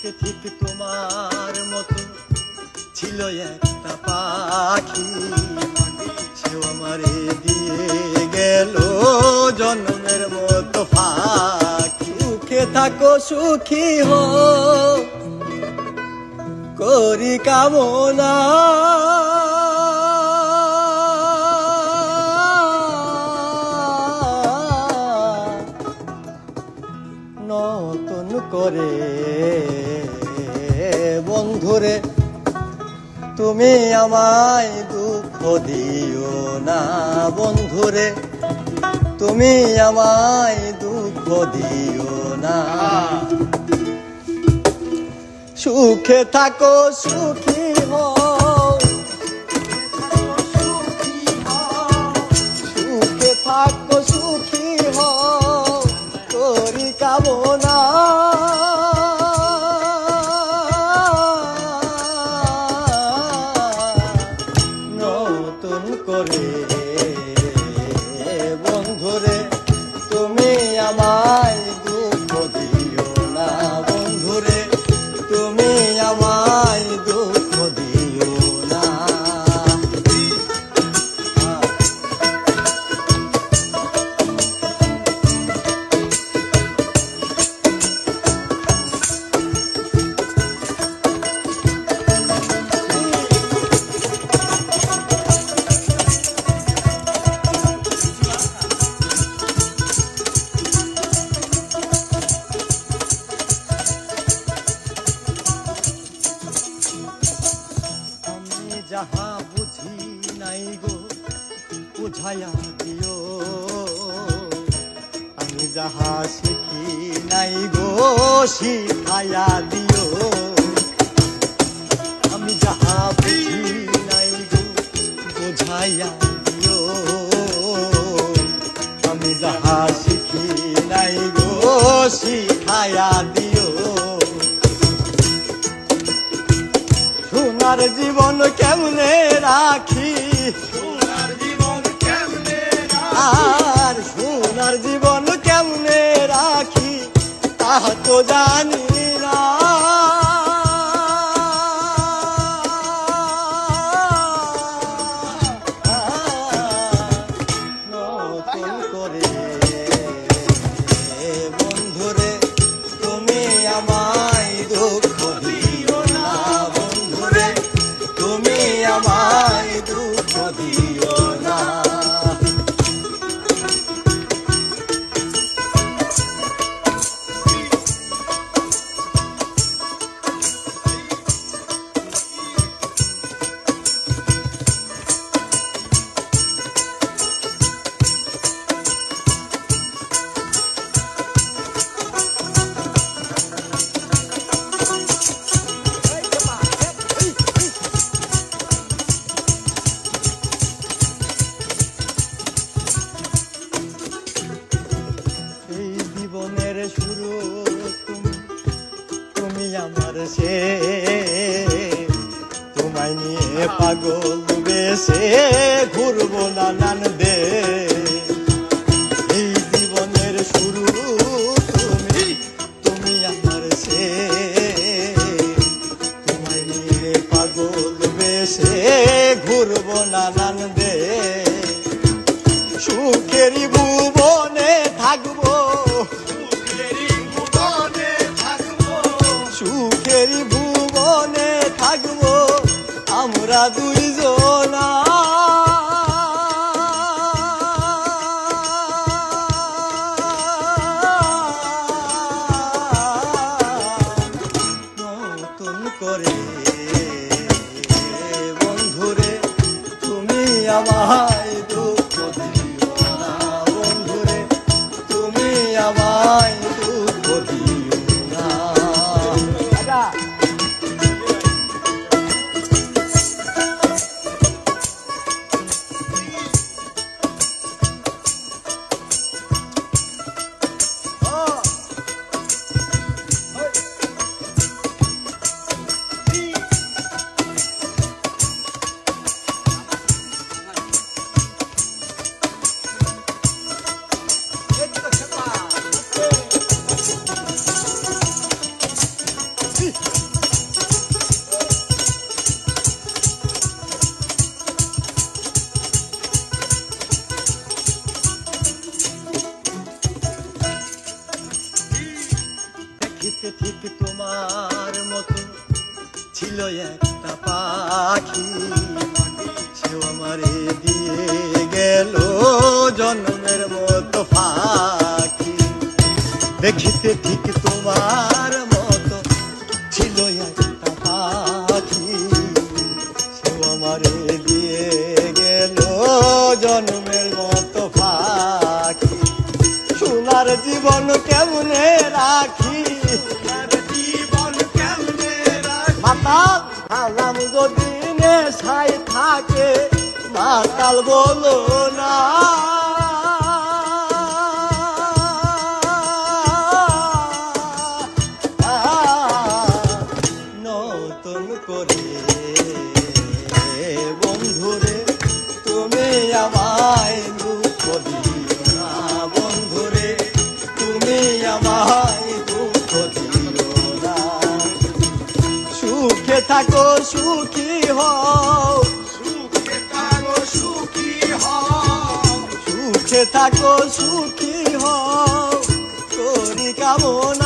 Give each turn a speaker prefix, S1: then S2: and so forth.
S1: ঠিক তোমার মতো ছিল একটা পাখি, সেও আমারে দিয়ে গেল জন্মের মতো ফাঁকি। সুখে থাকো সুখী হও করি কামনা, নতুন করে বন্ধুরে তুমি আমায় দুঃখ দিও না, বন্ধুরে তুমি আমায় দুঃখ দিও না। সুখে থাকো সুখী হও, সুখে থাকো সুখী হও করি কামনা, নতুন করে বন্ধুরে তুমি আমায় দুঃখ দিও না, বন্ধুরে তুমি আমায় দুঃখ দিও না। যাহা বুঝি নাই গো বুঝাইয়া দিও, আমি যাহা শিখি নাই গো শিখাইয়া দিও, আমি যাহা বুঝি নাই গো বুঝাইয়া দিও, আমি যাহা শিখি নাই গো শিখাইয়া দিও। সোনার জীবন কেমনে রাখি, সোনার জীবন কেমনে আর সোনার জীবন কেমনে রাখি তাহা তো জানি না, নতুন করে বন্ধুরে তুমি আমায় দুঃখ দিও না, বন্ধুরে তুমি আমায় দুঃখ দিও না। শুরু তুমি, তুমি আমার সে তোমায় নিয়ে পাগল বেশে ঘুরবো নানান দেশ। এই জীবনের শুরু তুমি, তুমি আমার সে তোমায় নিয়ে পাগল বেশে ঘুরবো নানান দেশ। সুখেরই ভুবনে থাকবো, সুখেরই ভুবনে থাকবো আমরা দুইজনা, নতুন করে বন্ধুরে তুমি আমায় দুঃখ দিও না, বন্ধুরে তুমি আমায় দুঃখ দিও না। দেখিতে ঠিক তোমার মতো ছিল একটা পাখি, সেও আমারে দিয়ে গেল জন্মের মতো ফাঁকি। দেখিতে ঠিক তোমার মতো ছিল একটা পাখি, সেও আমারে দিয়ে গেল জন্মের মতো ফাঁকি। সোনার জীবন কেমনে রাখি, মাতাল আলাম যদি নেশায় থাকে, মাতাল বলো না। নতুন করে বন্ধুরে তুমি আমায় দুঃখ দিও না, বন্ধুরে তুমি আমায় দুঃখ দিও না। সুখে থাকো সুখী হও, সুখে থাকো সুখী হও, সুখে থাকো সুখী হও, করি কামনা।